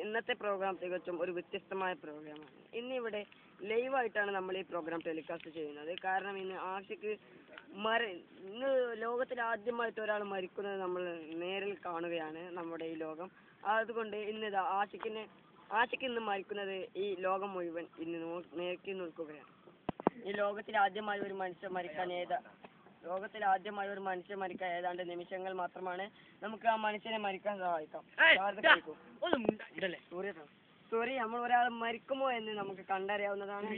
ഇന്നത്തെ പ്രോഗ്രാം തികച്ചും ഒരു വ്യത്യസ്തമായ പ്രോഗ്രാമാണ്. ഇന്നിവിടെ ലൈവായിട്ടാണ് നമ്മൾ ഈ പ്രോഗ്രാം ടെലികാസ്റ്റ് ചെയ്യുന്നത്. കാരണം ഇന്ന് ലോകത്തിൽ ആദ്യമായിട്ട് ഒരാൾ മരിക്കുന്നത് നമ്മൾ നേരിൽ കാണുകയാണ് നമ്മുടെ ഈ ലോകം. അതുകൊണ്ട് ആഷിഖ് ഇന്ന് മരിക്കുന്നത് ഈ ലോകം മുഴുവൻ ഇന്ന് നോക്കി നിൽക്കുകയാണ്. ഈ ലോകത്തിൽ ആദ്യമായി ഒരു മനുഷ്യൻ മരിക്കാൻ ഏതാണ്ട് നിമിഷങ്ങൾ മാത്രമാണ്. നമുക്ക് ആ മനുഷ്യനെ മരിക്കാൻ സഹായിക്കാം. സോറി, നമ്മൾ ഒരാൾ മരിക്കുമോ എന്ന് നമുക്ക് കണ്ടറിയാവുന്നതാണ്.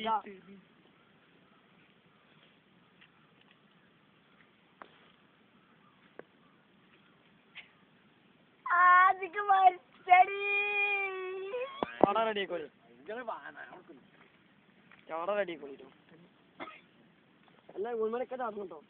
അല്ല ഉൾമനൊക്കെ നടന്നുട്ടോ.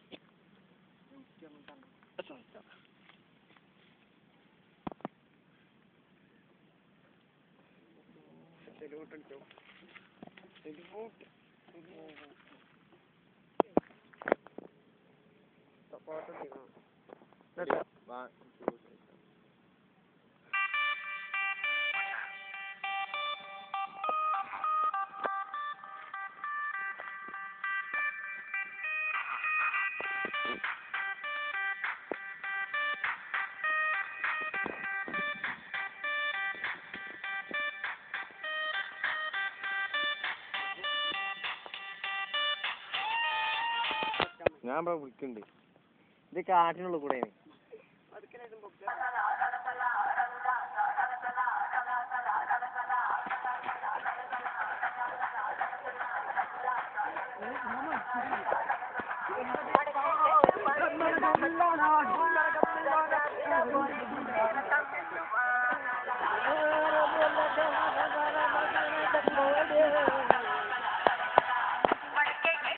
ഞാൻ ഇവിടെ വിളിക്കുന്നുണ്ട്. ഇത് കാട്ടിനുള്ള കൂടെ